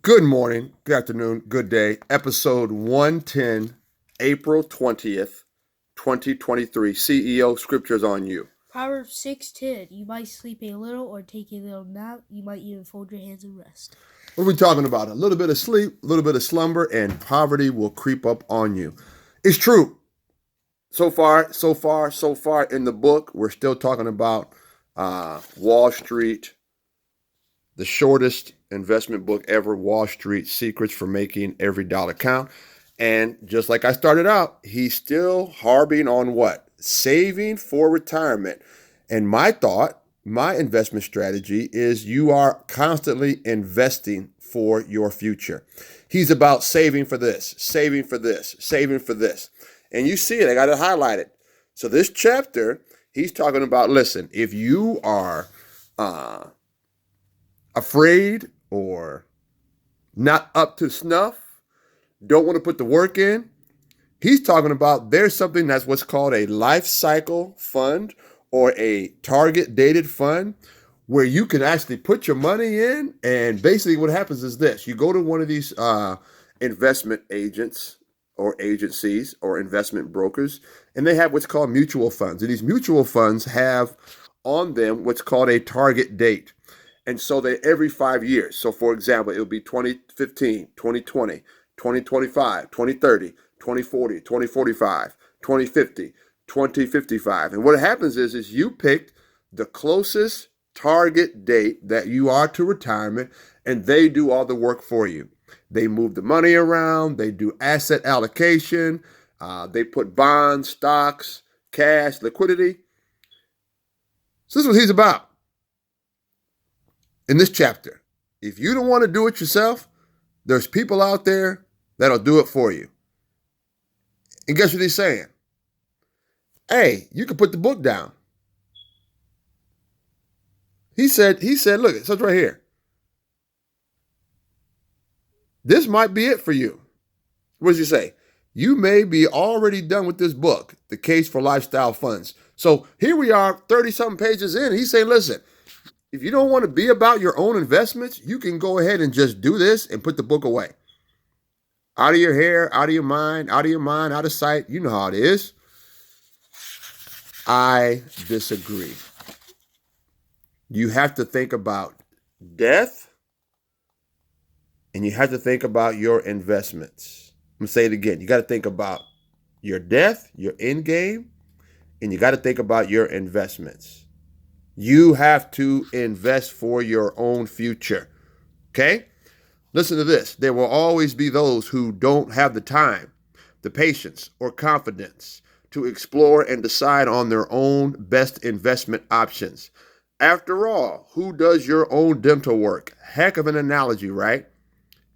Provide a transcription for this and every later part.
Good morning, good afternoon, good day. Episode 110, April 20th, 2023. CEO Scriptures on You. Proverbs 6:10. You might sleep a little or take a little nap. You might even fold your hands and rest. What are we talking about? A little bit of sleep, a little bit of slumber, and poverty will creep up on you. It's true. So far in the book, we're still talking about Wall Street, the shortest investment book ever, Wall Street Secrets for Making Every Dollar Count. And just like I started out, he's still harping on what? Saving for retirement. And my thought, my investment strategy is you are constantly investing for your future. He's about saving for this, saving for this, saving for this. And you see it, I got it highlighted. So this chapter, he's talking about, listen, if you are afraid or not up to snuff, don't want to put the work in, he's talking about there's something that's what's called a life cycle fund or a target dated fund where you can actually put your money in. And basically what happens is this: you go to one of these investment agents or agencies or investment brokers, and they have what's called mutual funds. And these mutual funds have on them what's called a target date. And so they every 5 years. So for example, it'll be 2015, 2020, 2025, 2030, 2040, 2045, 2050, 2055. And what happens is you picked the closest target date that you are to retirement, and they do all the work for you. They move the money around, they do asset allocation, they put bonds, stocks, cash, liquidity. So this is what he's about. In this chapter, if you don't want to do it yourself, there's people out there that'll do it for you. And guess what he's saying? Hey, you can put the book down. He said, look, it says right here. This might be it for you. What does he say? You may be already done with this book, The Case for Lifestyle Funds. So here we are, 30-something pages in. He's saying, listen, if you don't want to be about your own investments, you can go ahead and just do this and put the book away. Out of your hair, out of your mind, out of sight. You know how it is. I disagree. You have to think about death, and you have to think about your investments. I'm going to say it again. You got to think about your death, your end game, and you got to think about your investments. You have to invest for your own future. Okay? Listen to this. There will always be those who don't have the time, the patience, or confidence to explore and decide on their own best investment options. After all, who does your own dental work? Heck of an analogy, right?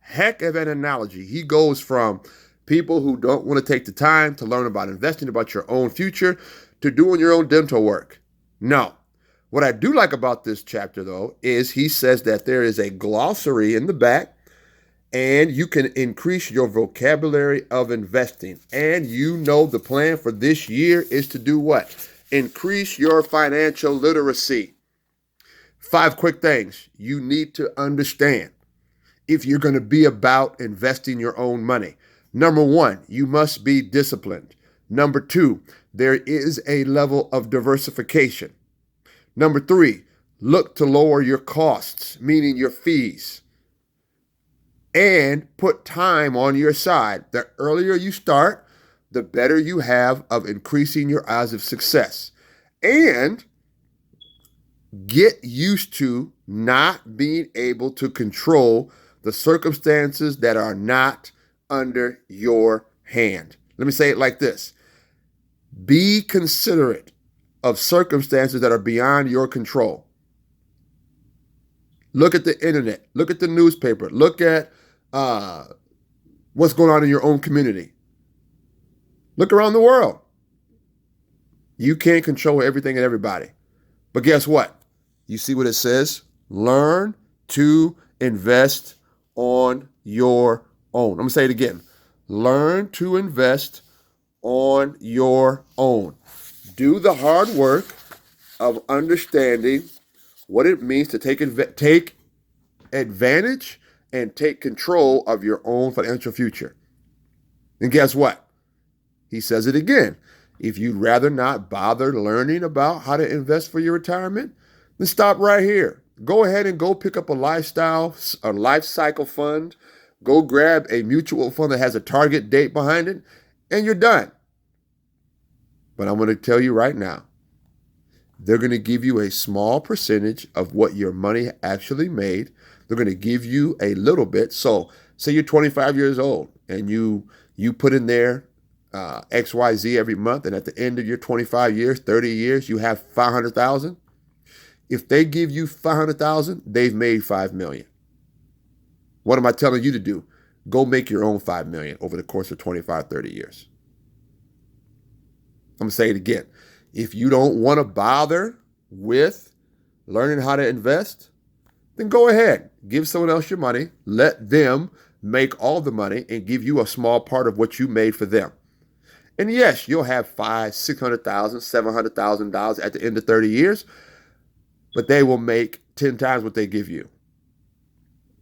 Heck of an analogy. He goes from people who don't want to take the time to learn about investing, about your own future, to doing your own dental work. No. What I do like about this chapter, though, is he says that there is a glossary in the back, and you can increase your vocabulary of investing. And you know the plan for this year is to do what? Increase your financial literacy. 5 quick things you need to understand if you're going to be about investing your own money. Number 1, you must be disciplined. Number 2, there is a level of diversification. Number 3, look to lower your costs, meaning your fees, and put time on your side. The earlier you start, the better you have of increasing your odds of success. And get used to not being able to control the circumstances that are not under your hand. Let me say it like this. Be considerate of circumstances that are beyond your control. Look at the internet. Look at the newspaper. Look at what's going on in your own community. Look around the world. You can't control everything and everybody. But guess what? You see what it says? Learn to invest on your own. I'm going to say it again. Learn to invest on your own. Do the hard work of understanding what it means to take advantage and take control of your own financial future. And guess what? He says it again. If you'd rather not bother learning about how to invest for your retirement, then stop right here. Go ahead and go pick up a life cycle fund. Go grab a mutual fund that has a target date behind it, and you're done. But I'm going to tell you right now, they're going to give you a small percentage of what your money actually made. They're going to give you a little bit. So say you're 25 years old and you put in there XYZ every month, and at the end of your 25 years, 30 years, you have $500,000. If they give you $500,000, they've made $5 million. What am I telling you to do? Go make your own $5 million over the course of 25, 30 years. I'm going to say it again. If you don't want to bother with learning how to invest, then go ahead. Give someone else your money. Let them make all the money and give you a small part of what you made for them. And yes, you'll have $500,000, $600,000, $700,000 at the end of 30 years, but they will make 10 times what they give you.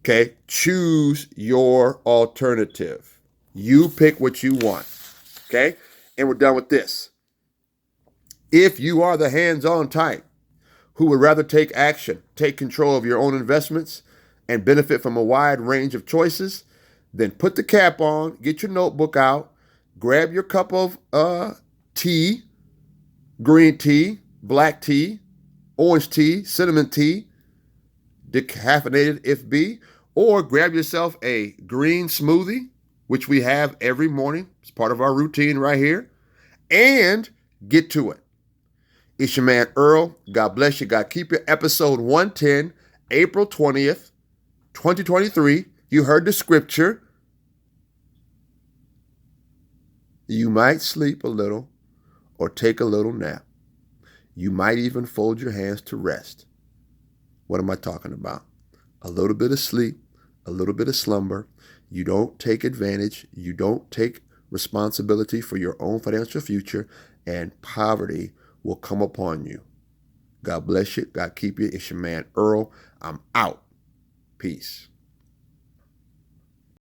Okay? Choose your alternative. You pick what you want. Okay? And we're done with this. If you are the hands-on type who would rather take action, take control of your own investments, and benefit from a wide range of choices, then put the cap on, get your notebook out, grab your cup of tea, green tea, black tea, orange tea, cinnamon tea, decaffeinated if be, or grab yourself a green smoothie, which we have every morning. It's part of our routine right here, and get to it. It's your man Earl. God bless you. God keep you. Episode 110, April 20th, 2023. You heard the scripture. You might sleep a little or take a little nap. You might even fold your hands to rest. What am I talking about? A little bit of sleep, a little bit of slumber. You don't take advantage. You don't take responsibility for your own financial future, and poverty will come upon you. God bless you. God keep you. It's your man Earl. I'm out. Peace.